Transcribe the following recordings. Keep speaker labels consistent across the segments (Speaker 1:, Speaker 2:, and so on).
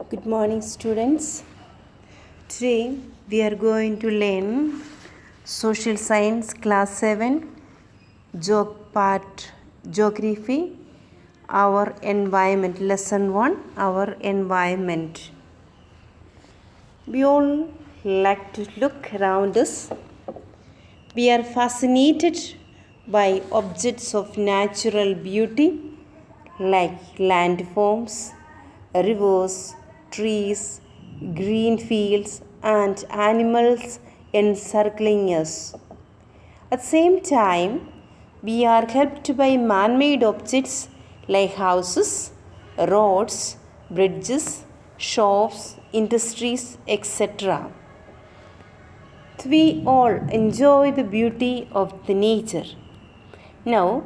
Speaker 1: Good morning, students. Today we are going to learn Social Science Class 7 Part Geography, our environment. Lesson 1, our environment. We all like to look around us. We are fascinated by objects of natural beauty like landforms, rivers, trees, green fields, and animals encircling us. At the same time, we are helped by man-made objects like houses, roads, bridges, shops, industries, etc. We all enjoy the beauty of the nature. Now,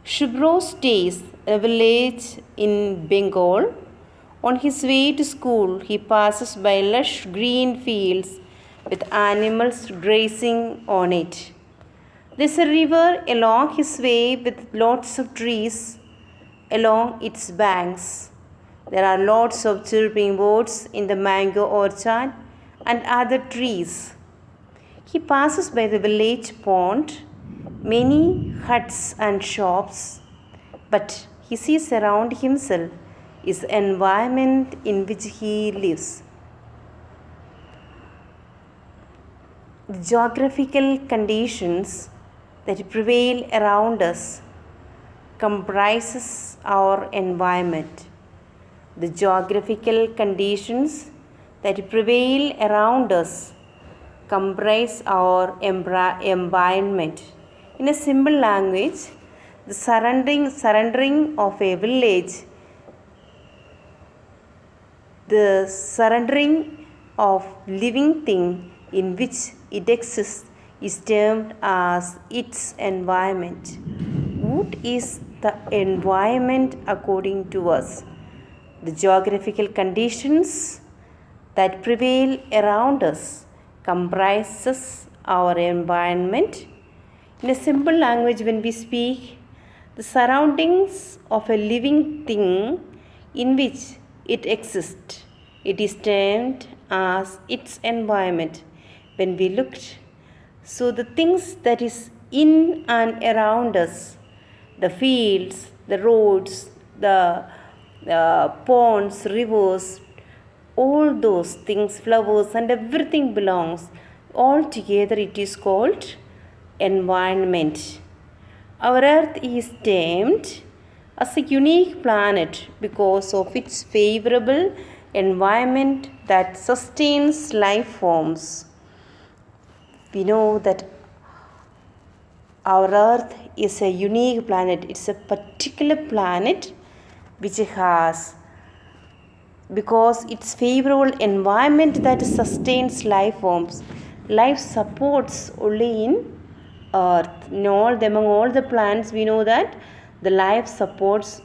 Speaker 1: Shubro stays in a village in Bengal. On his way to school, he passes by lush green fields with animals grazing on it. There's a river along his way with lots of trees along its banks. There are lots of chirping birds in the mango orchard and other trees. He passes by the village pond, many huts and shops, but he sees around himself is the environment in which he lives. The geographical conditions that prevail around us comprises our environment. The geographical conditions that prevail around us comprise our environment. In a simple language, the surrendering of a village, the surrendering of living thing in which it exists is termed as its environment. What is the environment according to us? The geographical conditions that prevail around us comprises our environment. In a simple language, when we speak, the surroundings of a living thing in which it exists, it is termed as its environment. When we looked, so the things that is in and around us, the fields, the roads, the ponds, rivers, all those things, flowers and everything belongs. All together it is called environment. Our earth is termed as a unique planet because of its favorable environment that sustains life forms. We know that our earth is a unique planet. It's a particular planet which has, because its favorable environment that sustains life forms. Life supports only in earth. Among all the plants, we know that the life supports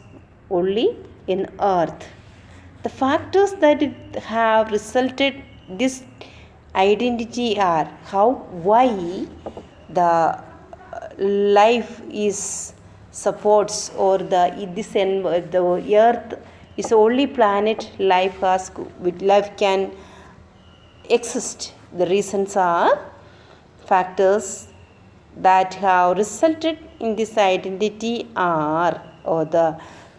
Speaker 1: only in earth. The factors that have resulted this identity are why the life is supports, or the earth is the only planet life can exist. The reasons are factors that have resulted in this identity are, or the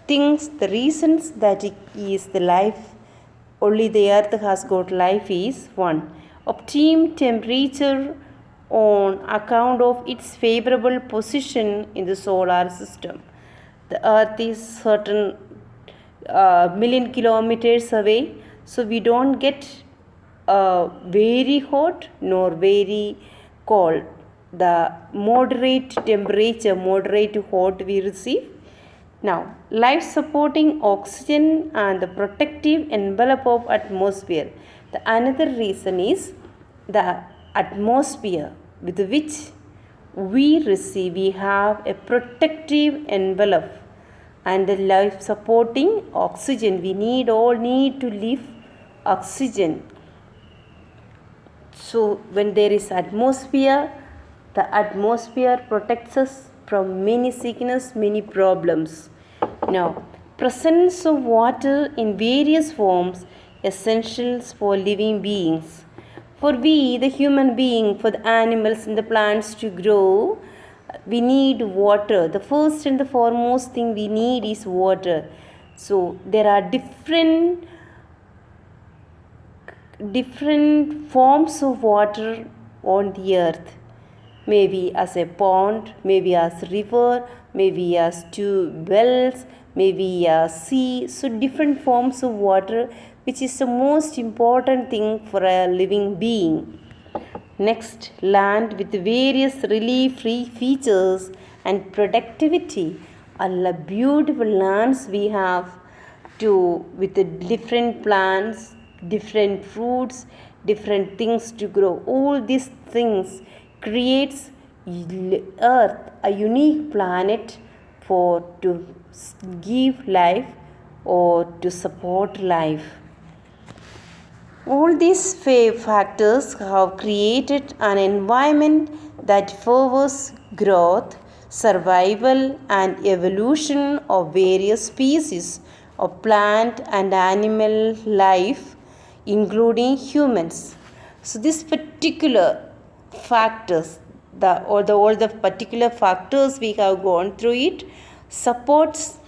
Speaker 1: things, the reasons that it is the life, only the earth has got life is: 1. Optimum temperature on account of its favorable position in the solar system. The earth is certain million kilometers away, so we don't get very hot nor very cold. The moderate temperature, moderate hot we receive. Now, life supporting oxygen and the protective envelope of atmosphere. The another reason is the atmosphere with which we have a protective envelope, and the life supporting oxygen. We all need to live oxygen. So when there is atmosphere, the atmosphere protects us from many sickness, many problems. Now, presence of water in various forms essentials for living beings. For we, the human being, for the animals and the plants to grow, we need water. The first and the foremost thing we need is water. So there are different forms of water on the earth. Maybe as a pond, maybe as a river, maybe as two wells, maybe a sea. So different forms of water, which is the most important thing for a living being. Next, land with various relief features and productivity. All beautiful lands we have with the different plants, different fruits, different things to grow. All these things creates Earth a unique planet to give life or to support life. All these factors have created an environment that favors growth, survival, and evolution of various species of plant and animal life, including humans. So, these particular factors, all the particular factors we have gone through it, supports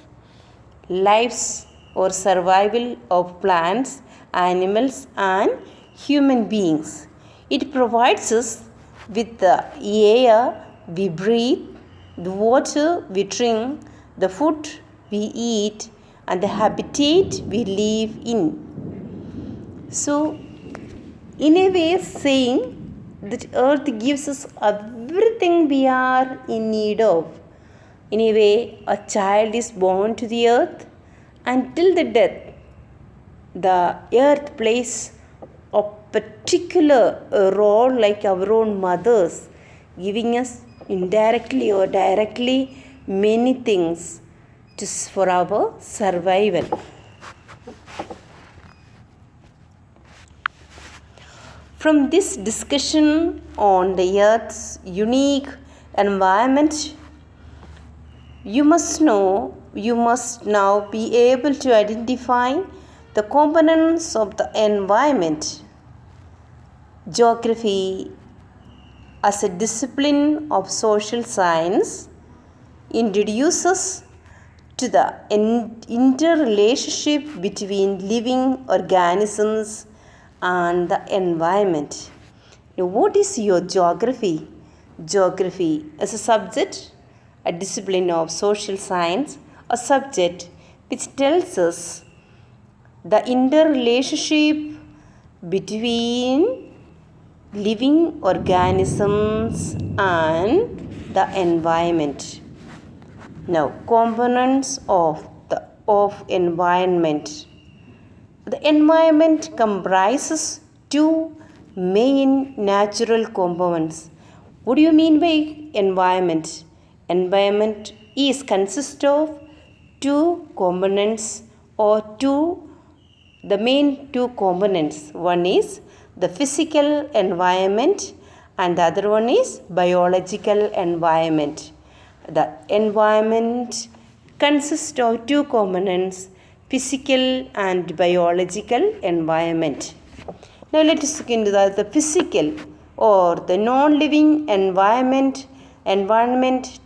Speaker 1: lives or survival of plants, animals, and human beings. It provides us with the air we breathe, the water we drink, the food we eat, and the habitat we live in. So, in a way, saying that earth gives us everything we are in need of. In a way, a child is born to the earth, and till the death, the earth plays a particular role like our own mothers, giving us indirectly or directly many things for our survival. From this discussion on the earth's unique environment, you must now be able to identify the components of the environment. Geography, as a discipline of social science, introduces to the interrelationship between living organisms and the environment. Now, what is your geography? Geography is a subject, a discipline of social science, a subject which tells us the interrelationship between living organisms and the environment. Now, components of environment. The environment comprises two main natural components. What do you mean by environment? Environment consists of two components or the main two components. One is the physical environment and the other one is biological environment. The environment consists of two components, physical and biological environment. Now let us look into the physical or the non-living environment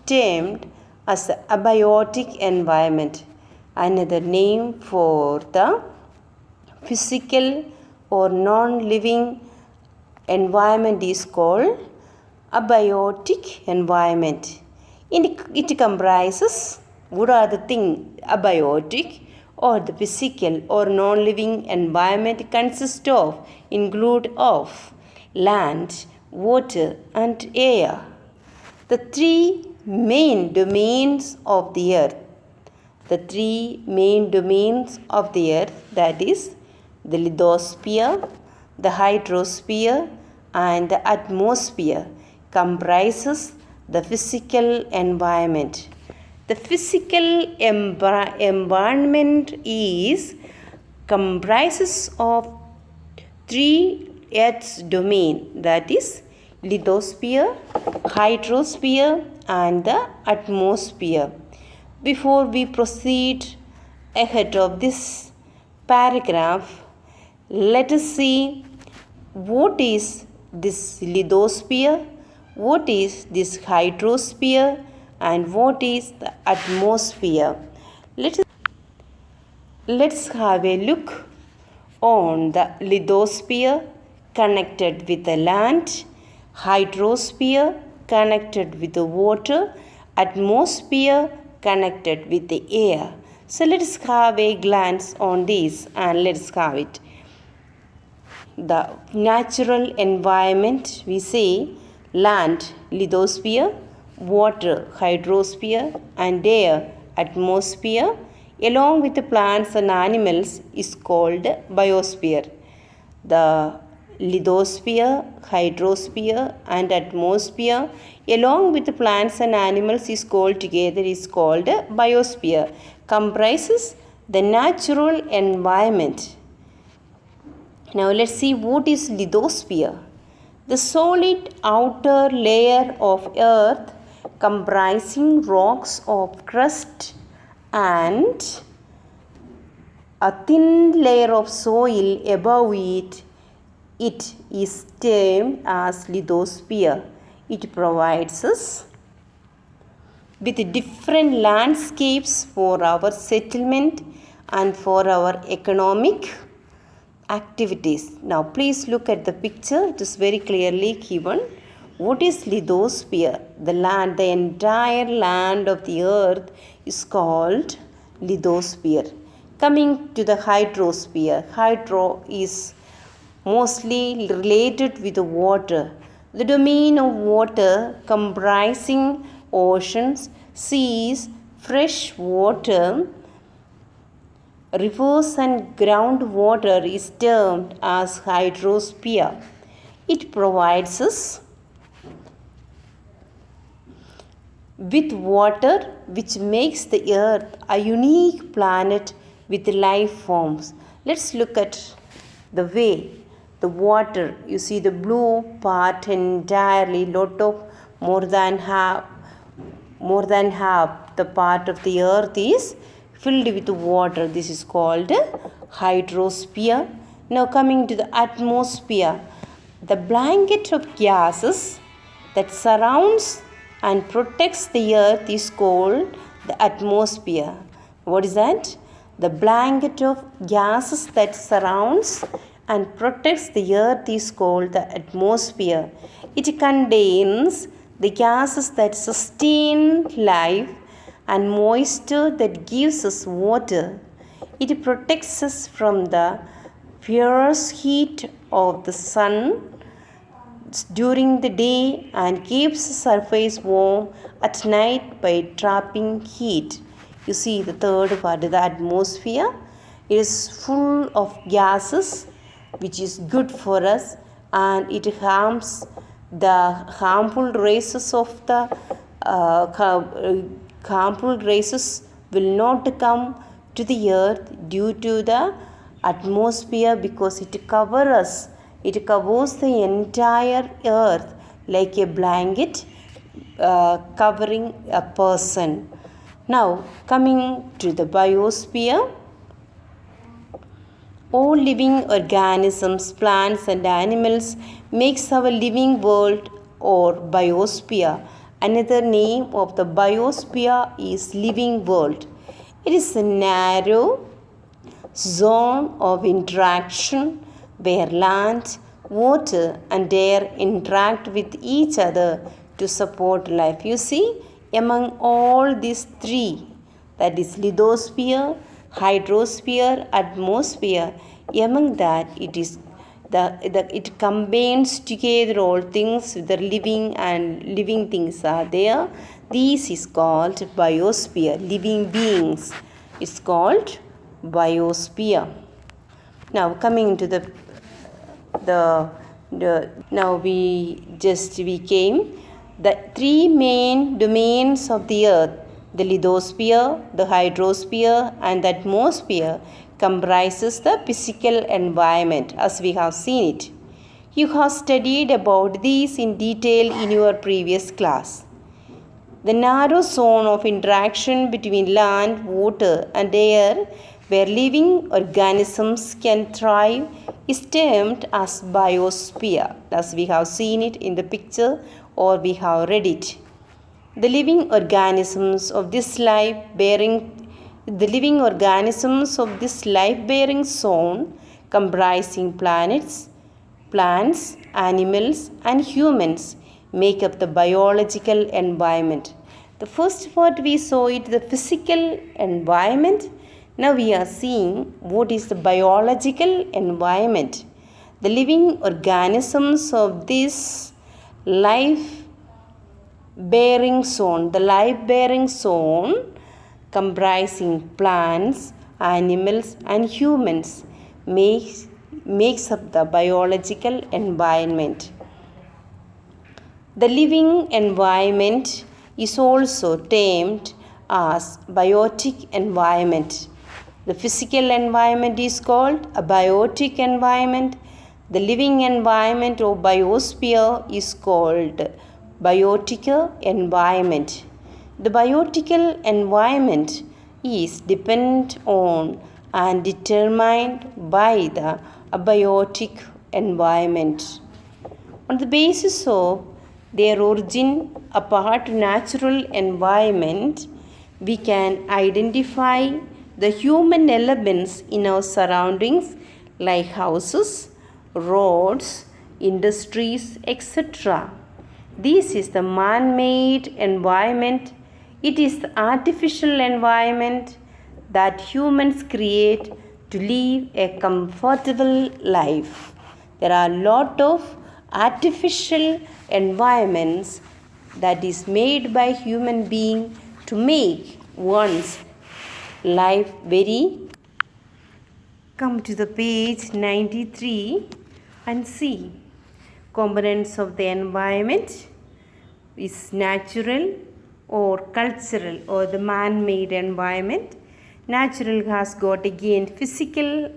Speaker 1: termed as the abiotic environment. Another name for the physical or non-living environment is called abiotic environment. It comprises what are the things abiotic or the physical or non-living environment include of land, water and air. The three main domains of the earth. That is the lithosphere, the hydrosphere and the atmosphere comprises the physical environment. The physical environment comprises of three Earth's domain, that is lithosphere, hydrosphere and the atmosphere. Before we proceed ahead of this paragraph, Let us see what is this lithosphere, what is this hydrosphere, and what is the atmosphere. Let's have a look on the lithosphere connected with the land, hydrosphere connected with the water, atmosphere connected with the air. So let's have a glance on this and let's have it. The natural environment, we say land, lithosphere, water, hydrosphere, and air, atmosphere, along with the plants and animals is called biosphere. The lithosphere, hydrosphere, and atmosphere, along with the plants and animals is called together is called biosphere, comprises the natural environment. Now let's see what is lithosphere. The solid outer layer of earth comprising rocks of crust and a thin layer of soil above it. It is termed as lithosphere. It provides us with different landscapes for our settlement and for our economic activities. Now please look at the picture. It is very clearly given. What is lithosphere? The land, the entire land of the earth is called lithosphere. Coming to the hydrosphere. Hydro is mostly related with the water. The domain of water comprising oceans, seas, fresh water, rivers and groundwater is termed as hydrosphere. It provides us with water which makes the earth a unique planet with life forms. Let's look at the way the water, you see the blue part entirely, more than half the part of the earth is filled with water. This is called hydrosphere. Now coming to the atmosphere, the blanket of gases that surrounds and protects the earth is called the atmosphere. What is that? The blanket of gases that surrounds and protects the earth is called the atmosphere. It contains the gases that sustain life and moisture that gives us water. It protects us from the fierce heat of the sun during the day and keeps the surface warm at night by trapping heat. You see the third part, the atmosphere. It is full of gases which is good for us, and it harms the harmful rays of the harmful rays will not come to the earth due to the atmosphere because it covers us. It covers the entire earth like a blanket covering a person. Now coming to the biosphere. All living organisms, plants and animals makes our living world or biosphere. Another name of the biosphere is living world. It is a narrow zone of interaction where land, water and air interact with each other to support life. You see, among all these three, that is lithosphere, hydrosphere, atmosphere, among that it combines together all things, the living things are there. This is called biosphere, living beings. It's called biosphere. Now coming to now we came the three main domains of the earth. The lithosphere, the hydrosphere and the atmosphere comprises the physical environment as we have seen it. You have studied about these in detail in your previous class. The narrow zone of interaction between land, water and air where living organisms can thrive is termed as biosphere, as we have seen it in the picture or we have read it. The living organisms of this life-bearing zone comprising plants, animals and humans make up the biological environment. The first part we saw it the physical environment. Now we are seeing what is the biological environment. The living organisms of this life-bearing zone comprising plants, animals and humans makes up the biological environment. The living environment is also termed as biotic environment. The physical environment is called a biotic environment. The living environment or biosphere is called biotic environment. The biotic environment is dependent on and determined by the abiotic environment. On the basis of their origin apart natural environment, we can identify the human elements in our surroundings like houses, roads, industries, etc. This is the man-made environment. It is the artificial environment that humans create to live a comfortable life. There are a lot of artificial environments that is made by human being to make one's life very. Come to the page 93 and see components of the environment is natural or cultural or the man-made environment. Natural has got again physical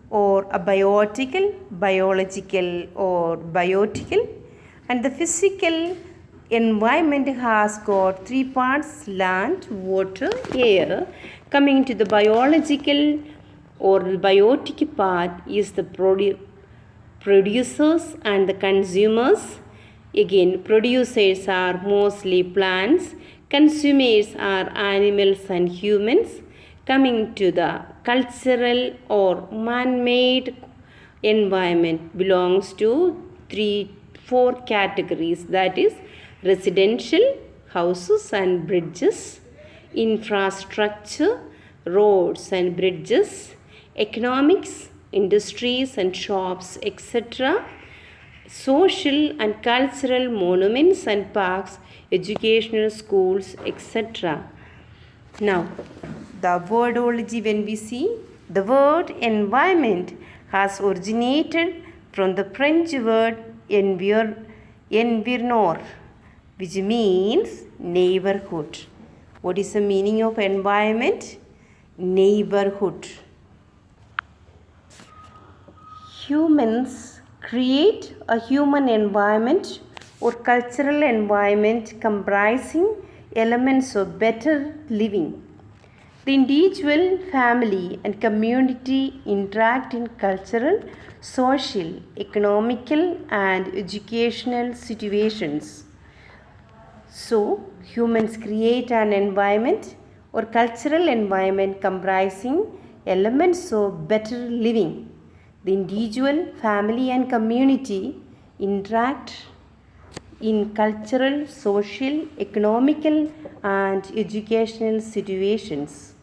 Speaker 1: or abiotical, biological or biotical, and the physical environment has got three parts: land, water, air. Coming to the biological or biotic part is the producers and the consumers. Again, producers are mostly plants, consumers are animals and humans. Coming to the cultural or man-made environment belongs to 4 categories, that is residential, houses and bridges, infrastructure, roads and bridges, economics, industries and shops, etc., social and cultural monuments and parks, educational schools, etc. Now, the wordology, when we see, the word environment has originated from the French word environnement, which means neighborhood. What is the meaning of environment? Neighborhood. Humans create a human environment or cultural environment comprising elements of better living. The individual, family and community interact in cultural, social, economical and educational situations. So, humans create an environment or cultural environment comprising elements of better living. The individual, family and community interact in cultural, social, economical and educational situations.